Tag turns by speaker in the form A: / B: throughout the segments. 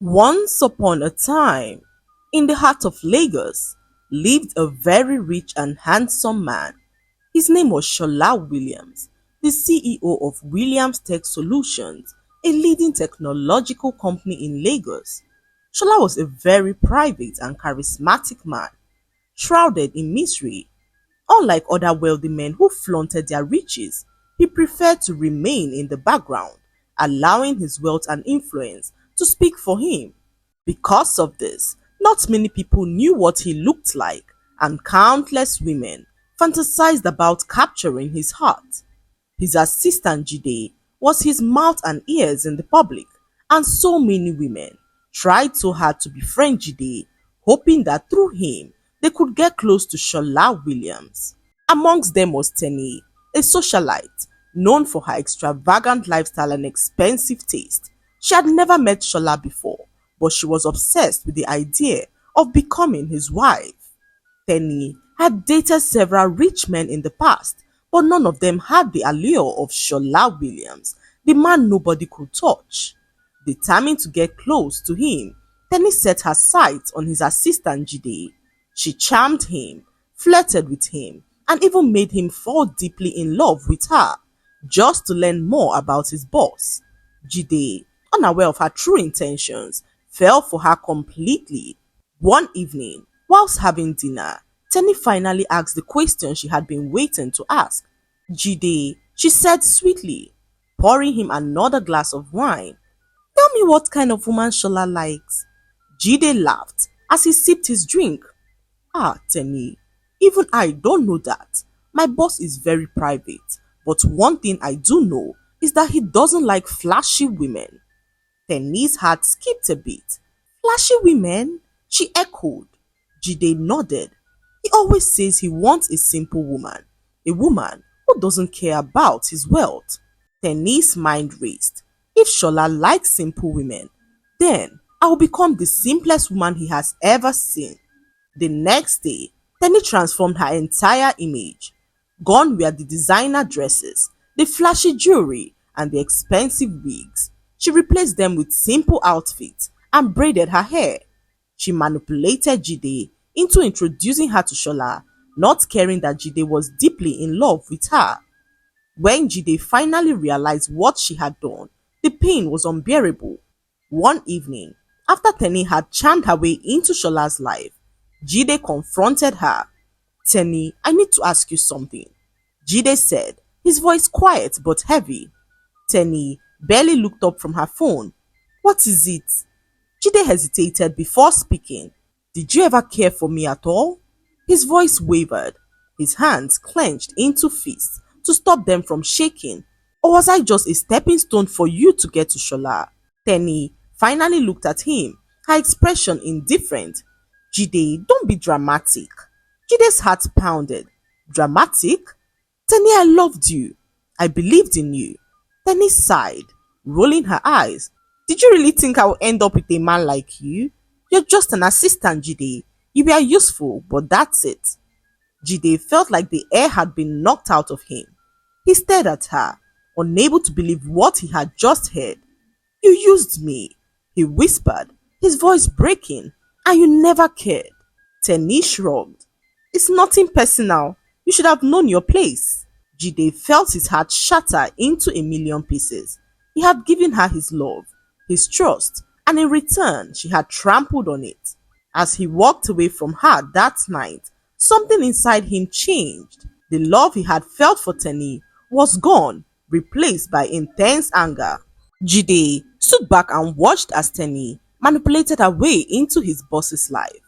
A: Once upon a time, in the heart of Lagos, lived a very rich and handsome man. His name was Shola Williams, the CEO of Williams Tech Solutions, a leading technological company in Lagos. Shola was a very private and charismatic man, shrouded in misery. Unlike other wealthy men who flaunted their riches, he preferred to remain in the background, allowing his wealth and influence to speak for him. Because of this, not many people knew what he looked like, and countless women fantasized about capturing his heart. His assistant Jide was his mouth and ears in the public, and so many women tried so hard to befriend Jide, hoping that through him they could get close to Shola Williams. Amongst them was Tenny, a socialite known for her extravagant lifestyle and expensive taste. She had never met Shola before, but she was obsessed with the idea of becoming his wife. Tenny had dated several rich men in the past, but none of them had the allure of Shola Williams, the man nobody could touch. Determined to get close to him, Tenny set her sights on his assistant Jide. She charmed him, flirted with him, and even made him fall deeply in love with her, just to learn more about his boss. Jide, unaware of her true intentions, fell for her completely. One evening, whilst having dinner, Tenny finally asked the question she had been waiting to ask. Jide, she said sweetly, pouring him another glass of wine. Tell me what kind of woman Shola likes. Jide laughed as he sipped his drink. Ah, Tenny, even I don't know that. My boss is very private, but one thing I do know is that he doesn't like flashy women. Tenny's heart skipped a beat. Flashy women? She echoed. Jide nodded. He always says he wants a simple woman, a woman who doesn't care about his wealth. Tenny's mind raced. If Shola likes simple women, then I will become the simplest woman he has ever seen. The next day, Tenny transformed her entire image. Gone were the designer dresses, the flashy jewelry, and the expensive wigs. She replaced them with simple outfits and braided her hair. She manipulated Jide into introducing her to Shola, not caring that Jide was deeply in love with her. When Jide finally realized what she had done, the pain was unbearable. One evening, after Tenny had charmed her way into Shola's life, Jide confronted her. Tenny, I need to ask you something, Jide said, his voice quiet but heavy. Tenny barely looked up from her phone. What is it? Jide hesitated before speaking. Did you ever care for me at all? His voice wavered. His hands clenched into fists to stop them from shaking. Or was I just a stepping stone for you to get to Shola? Tenny finally looked at him, her expression indifferent. Jide, don't be dramatic. Jide's heart pounded. Dramatic? Tenny, I loved you. I believed in you. Tenny sighed, rolling her eyes. Did you really think I would end up with a man like you? You're just an assistant, Jide. You were useful, but that's it. Jide felt like the air had been knocked out of him. He stared at her, unable to believe what he had just heard. You used me, he whispered, his voice breaking, and you never cared. Tenny shrugged. It's nothing personal. You should have known your place. Jide felt his heart shatter into a million pieces. He had given her his love, his trust, and in return, she had trampled on it. As he walked away from her that night, something inside him changed. The love he had felt for Tenny was gone, replaced by intense anger. Jide stood back and watched as Tenny manipulated her way into his boss's life.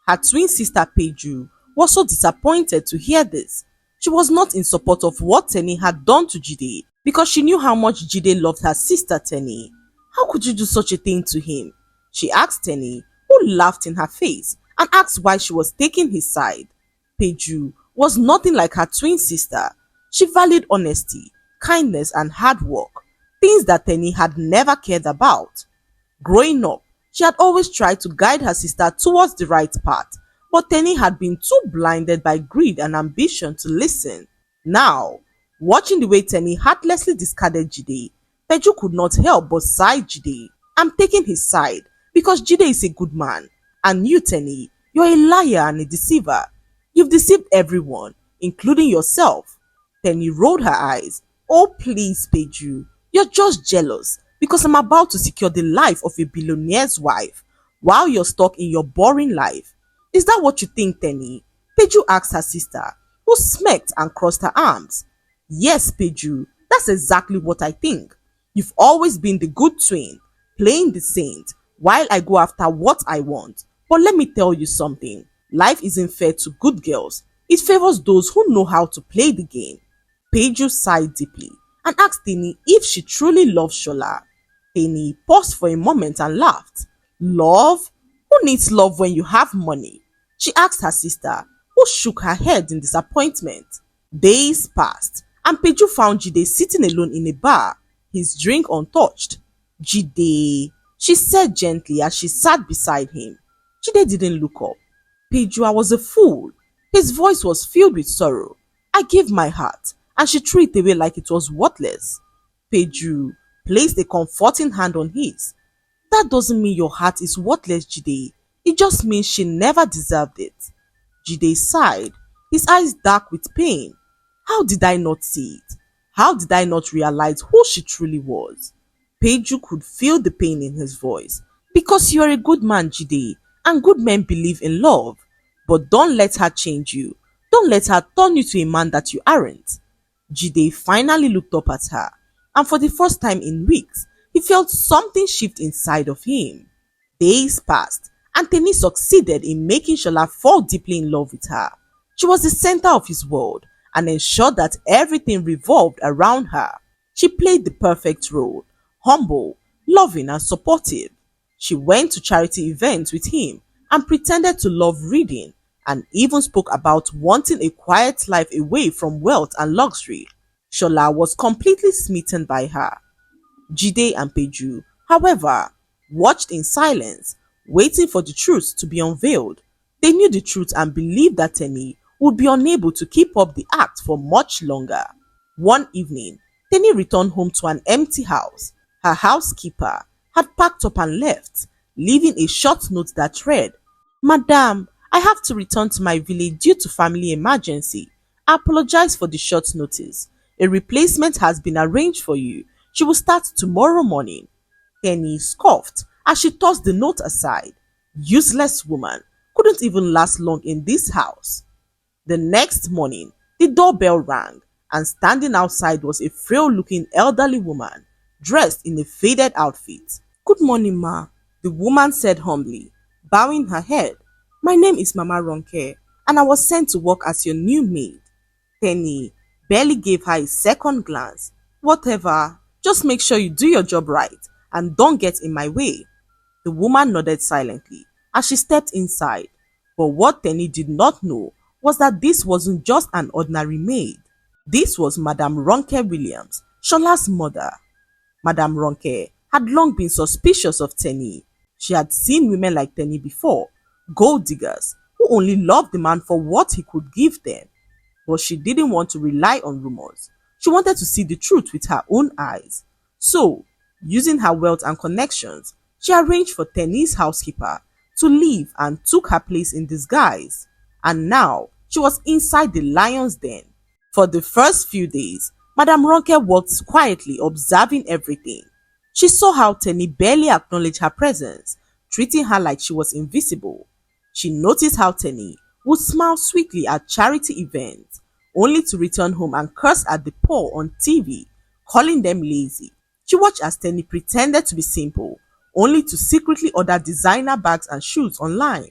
A: Her twin sister Peju was so disappointed to hear this. She was not in support of what Tenny had done to Jide because she knew how much Jide loved her sister Tenny. How could you do such a thing to him? She asked Tenny, who laughed in her face and asked why she was taking his side. Peju was nothing like her twin sister. She valued honesty, kindness, and hard work, things that Tenny had never cared about. Growing up, she had always tried to guide her sister towards the right path, but Tenny had been too blinded by greed and ambition to listen. Now, watching the way Tenny heartlessly discarded Jide, Peju could not help but side Jide. I'm taking his side because Jide is a good man. And you, Tenny, you're a liar and a deceiver. You've deceived everyone, including yourself. Tenny rolled her eyes. Oh, please, Peju. You're just jealous because I'm about to secure the life of a billionaire's wife while you're stuck in your boring life. Is that what you think, Tenny? Peju asked her sister, who smirked and crossed her arms. Yes, Peju, that's exactly what I think. You've always been the good twin, playing the saint, while I go after what I want. But let me tell you something. Life isn't fair to good girls. It favors those who know how to play the game. Peju sighed deeply and asked Tini if she truly loved Shola. Tini paused for a moment and laughed. Love? Who needs love when you have money? She asked her sister, who shook her head in disappointment. Days passed, and Peju found Jide sitting alone in a bar, his drink untouched. Jide, she said gently as she sat beside him. Jide didn't look up. Peju, I was a fool. His voice was filled with sorrow. I gave my heart, and she threw it away like it was worthless. Peju placed a comforting hand on his. That doesn't mean your heart is worthless, Jide. It just means she never deserved it. Jide sighed, his eyes dark with pain. How did I not see it? How did I not realize who she truly was? Peju could feel the pain in his voice. Because you're a good man, Jide, and good men believe in love. But don't let her change you. Don't let her turn you to a man that you aren't. Jide finally looked up at her, and for the first time in weeks, he felt something shift inside of him. Days passed, and Teni succeeded in making Shola fall deeply in love with her. She was the center of his world and ensured that everything revolved around her. She played the perfect role, humble, loving, and supportive. She went to charity events with him and pretended to love reading and even spoke about wanting a quiet life away from wealth and luxury. Shola was completely smitten by her. Jide and Peju, however, watched in silence, waiting for the truth to be unveiled. They knew the truth and believed that Teni would be unable to keep up the act for much longer. One evening, Teni returned home to an empty house. Her housekeeper had packed up and left, leaving a short note that read, Madam, I have to return to my village due to family emergency. I apologize for the short notice. A replacement has been arranged for you. She will start tomorrow morning. Penny scoffed as she tossed the note aside. Useless woman, couldn't even last long in this house. The next morning, the doorbell rang, and standing outside was a frail-looking elderly woman, dressed in a faded outfit. Good morning, ma, the woman said humbly, bowing her head. My name is Mama Ronke, and I was sent to work as your new maid. Penny barely gave her a second glance. Whatever, just make sure you do your job right and don't get in my way. The woman nodded silently as she stepped inside. But what Penny did not know was that this wasn't just an ordinary maid. This was Madame Ronke Williams, Shola's mother. Madame Ronke had long been suspicious of Tenny. She had seen women like Tenny before, gold diggers who only loved the man for what he could give them. But she didn't want to rely on rumors. She wanted to see the truth with her own eyes. So, using her wealth and connections, she arranged for Tenny's housekeeper to leave and took her place in disguise. And now, she was inside the lion's den. For the first few days, Madame Ronke walked quietly observing everything. She saw how Tenny barely acknowledged her presence, treating her like she was invisible. She noticed how Tenny would smile sweetly at charity events, only to return home and curse at the poor on TV, calling them lazy. She watched as Tenny pretended to be simple, only to secretly order designer bags and shoes online,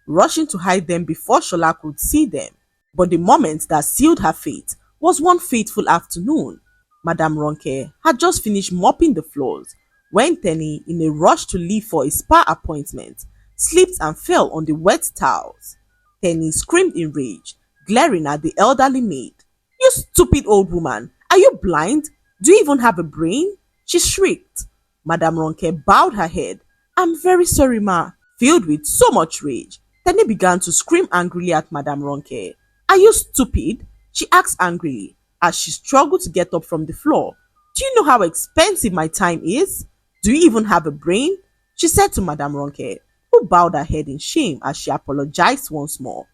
A: rushing to hide them before Shola could see them. But the moment that sealed her fate was one fateful afternoon. Madame Ronke had just finished mopping the floors when Tenny, in a rush to leave for a spa appointment, slipped and fell on the wet towels. Tenny screamed in rage, glaring at the elderly maid. You stupid old woman! Are you blind? Do you even have a brain? She shrieked. Madame Ronke bowed her head. I'm very sorry, ma. Filled with so much rage, Tenny began to scream angrily at Madame Ronke. Are you stupid? She asked angrily as she struggled to get up from the floor. Do you know how expensive my time is? Do you even have a brain? she said to Madame Ronke, who bowed her head in shame as she apologized once more.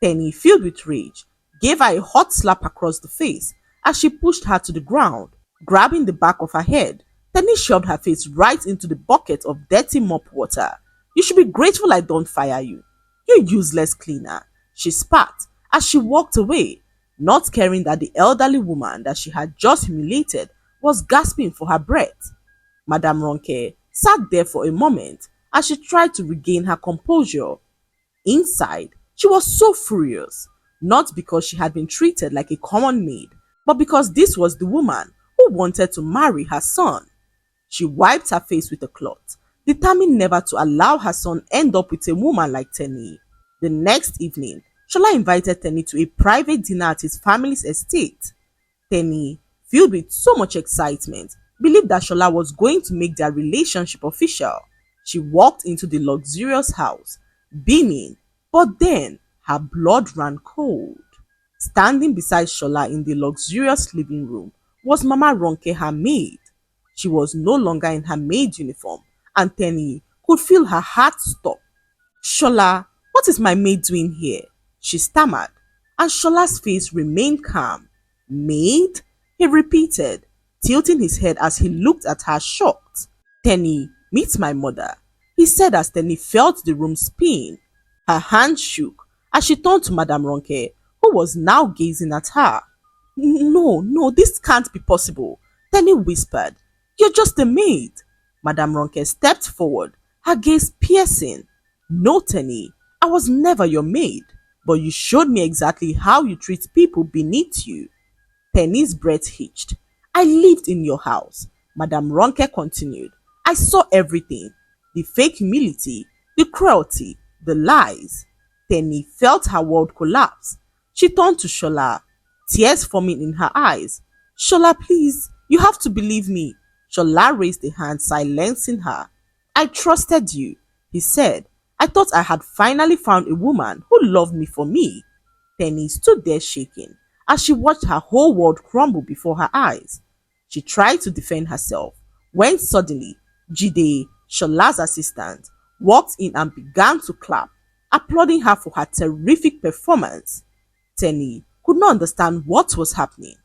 A: Penny, filled with rage, gave her a hot slap across the face as she pushed her to the ground. Grabbing the back of her head, Penny shoved her face right into the bucket of dirty mop water. You should be grateful I don't fire you. You useless cleaner, she spat as she walked away, not caring that the elderly woman that she had just humiliated was gasping for her breath. Madame Ronke sat there for a moment as she tried to regain her composure. Inside, she was so furious, not because she had been treated like a common maid, but because this was the woman who wanted to marry her son. She wiped her face with a cloth, determined never to allow her son end up with a woman like Tenny. The next evening, Shola invited Tenny to a private dinner at his family's estate. Tenny, filled with so much excitement, believed that Shola was going to make their relationship official. She walked into the luxurious house, beaming, but then her blood ran cold. Standing beside Shola in the luxurious living room was Mama Ronke, her maid. She was no longer in her maid uniform, and Tenny could feel her heart stop. Shola, what is my maid doing here? She stammered, and Shola's face remained calm. Maid? He repeated, tilting his head as he looked at her shocked. Tenny, meet my mother, he said as Tenny felt the room spin. Her hand shook as she turned to Madame Ronke, who was now gazing at her. No, no, this can't be possible, Tenny whispered. You're just a maid. Madame Ronke stepped forward, her gaze piercing. No, Tenny, I was never your maid, but you showed me exactly how you treat people beneath you. Tenny's breath hitched. I lived in your house, Madame Ronke continued. I saw everything. The fake humility, the cruelty, the lies. Tenny felt her world collapse. She turned to Shola, tears forming in her eyes. Shola, please, you have to believe me. Shola raised a hand, silencing her. I trusted you, he said. I thought I had finally found a woman who loved me for me. Tenny stood there shaking as she watched her whole world crumble before her eyes. She tried to defend herself when suddenly Jide, Shola's assistant, walked in and began to clap, applauding her for her terrific performance. Tenny could not understand what was happening.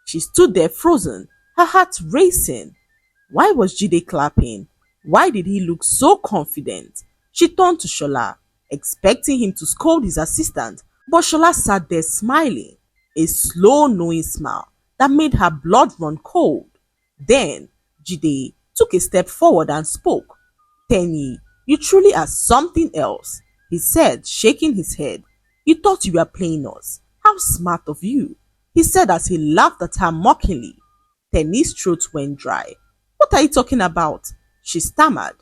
A: She stood there frozen, her heart racing. Why was Jide clapping? Why did he look so confident? She turned to Shola, expecting him to scold his assistant, but Shola sat there smiling, a slow knowing smile that made her blood run cold. Then Jide took a step forward and spoke. Tenny, you truly are something else, he said, shaking his head. You thought you were playing us. How smart of you, he said as he laughed at her mockingly. Tenny's throat went dry. What are you talking about? She stammered.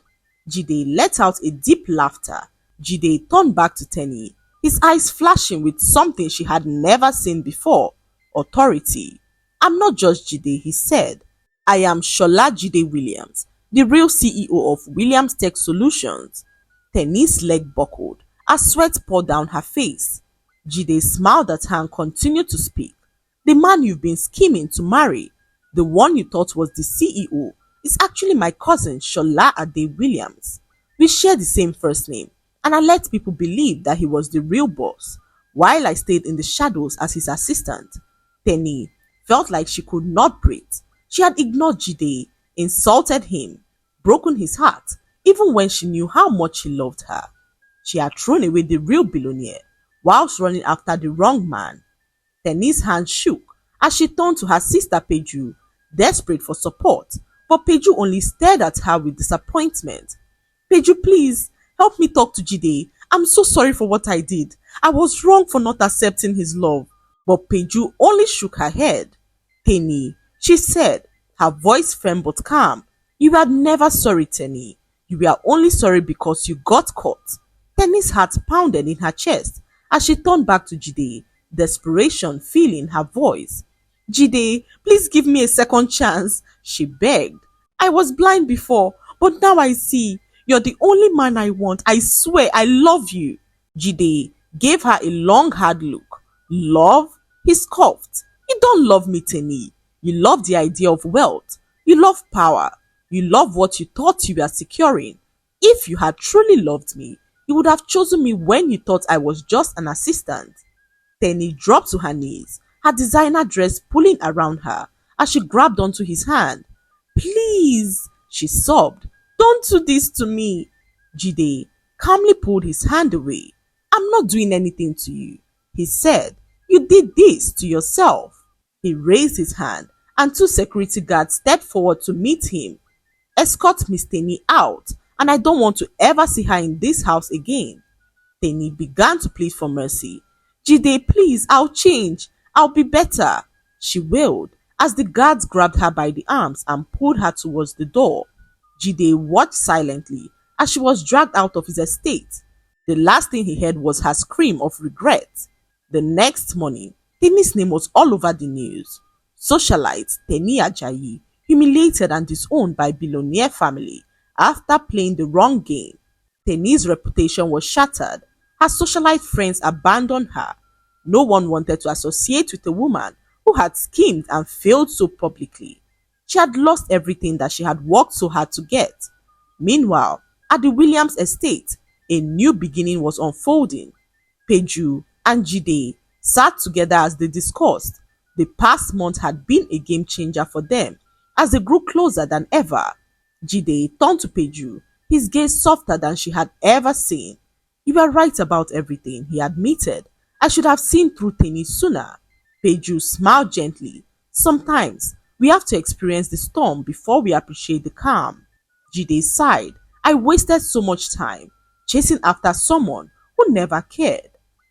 A: Jide let out a deep laughter. Jide turned back to Tenny, his eyes flashing with something she had never seen before. Authority. I'm not just Jide, he said. I am Shola Jide Williams, the real CEO of Williams Tech Solutions. Tenny's leg buckled as sweat poured down her face. Jide smiled at her and continued to speak. The man you've been scheming to marry, the one you thought was the CEO, is actually my cousin Shola Ade Williams. We share the same first name, and I let people believe that he was the real boss, while I stayed in the shadows as his assistant. Tenny felt like she could not breathe. She had ignored Jide, insulted him, broken his heart, even when she knew how much he loved her. She had thrown away the real billionaire, whilst running after the wrong man. Tenny's hand shook as she turned to her sister Peju, desperate for support, but Peju only stared at her with disappointment. Peju, please, help me talk to Jide. I'm so sorry for what I did. I was wrong for not accepting his love. But Peju only shook her head. Tenny, she said, her voice firm but calm. You were never sorry, Tenny. You were only sorry because you got caught. Tenny's heart pounded in her chest as she turned back to Jide, desperation filling her voice. Jide, please give me a second chance, she begged. I was blind before, but now I see. You're the only man I want. I swear I love you. Jide gave her a long hard look. Love? He scoffed. You don't love me, Tenny. You love the idea of wealth. You love power. You love what you thought you were securing. If you had truly loved me, you would have chosen me when you thought I was just an assistant. Tenny dropped to her knees, her designer dress pulling around her as she grabbed onto his hand. Please, she sobbed, don't do this to me. Jide calmly pulled his hand away. I'm not doing anything to you, he said. You did this to yourself. He raised his hand and two security guards stepped forward to meet him. Escort Miss Tenny out, and I don't want to ever see her in this house again. Tenny began to plead for mercy. Jide, please, I'll change. I'll be better. She wailed as the guards grabbed her by the arms and pulled her towards the door. Jide watched silently as she was dragged out of his estate. The last thing he heard was her scream of regret. The next morning, Tenny's name was all over the news. Socialite Tenny Ajayi, humiliated and disowned by billionaire family after playing the wrong game. Tenny's reputation was shattered. Her socialite friends abandoned her. No one wanted to associate with a woman who had schemed and failed so publicly. She had lost everything that she had worked so hard to get. Meanwhile, at the Williams estate, a new beginning was unfolding. Peju and Jide sat together as they discussed. The past month had been a game changer for them as they grew closer than ever. Jide turned to Peju, his gaze softer than she had ever seen. You were right about everything, he admitted. I should have seen through Tenny sooner. Peju smiled gently. Sometimes we have to experience the storm before we appreciate the calm. Jide sighed. I wasted so much time chasing after someone who never cared,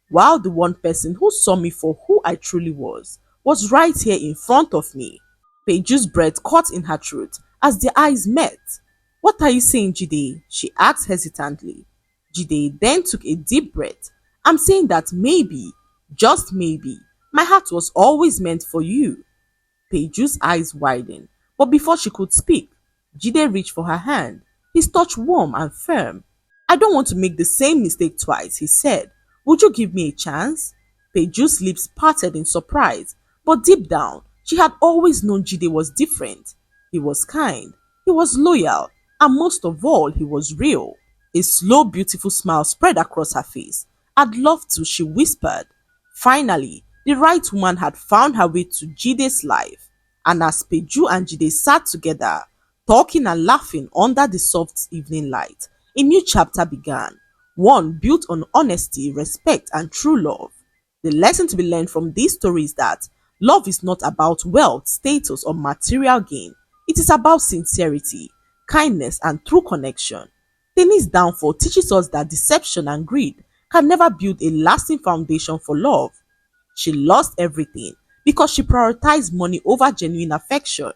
A: while the one person who saw me for who I truly was right here in front of me. Peju's breath caught in her throat as their eyes met. What are you saying, Jide? She asked hesitantly. Jide then took a deep breath. I'm saying that maybe, just maybe, my heart was always meant for you. Peju's eyes widened, but before she could speak, Jide reached for her hand, his touch warm and firm. I don't want to make the same mistake twice, he said. Would you give me a chance? Peju's lips parted in surprise, but deep down, she had always known Jide was different. He was kind, he was loyal, and most of all, he was real. A slow, beautiful smile spread across her face. I'd love to, she whispered. Finally, the right woman had found her way to Jide's life, and as Peju and Jide sat together, talking and laughing under the soft evening light, a new chapter began, one built on honesty, respect, and true love. The lesson to be learned from this story is that love is not about wealth, status, or material gain. It is about sincerity, kindness, and true connection. Tenny's downfall teaches us that deception and greed can never build a lasting foundation for love. She lost everything because she prioritized money over genuine affection.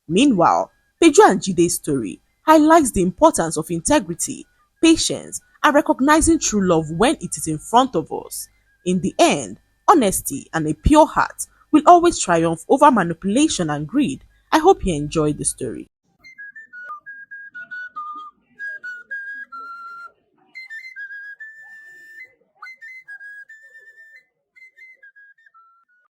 A: Meanwhile, Pedro and Jide's story highlights the importance of integrity, patience, and recognizing true love when it is in front of us. In the end, honesty and a pure heart will always triumph over manipulation and greed. I hope you enjoyed the story.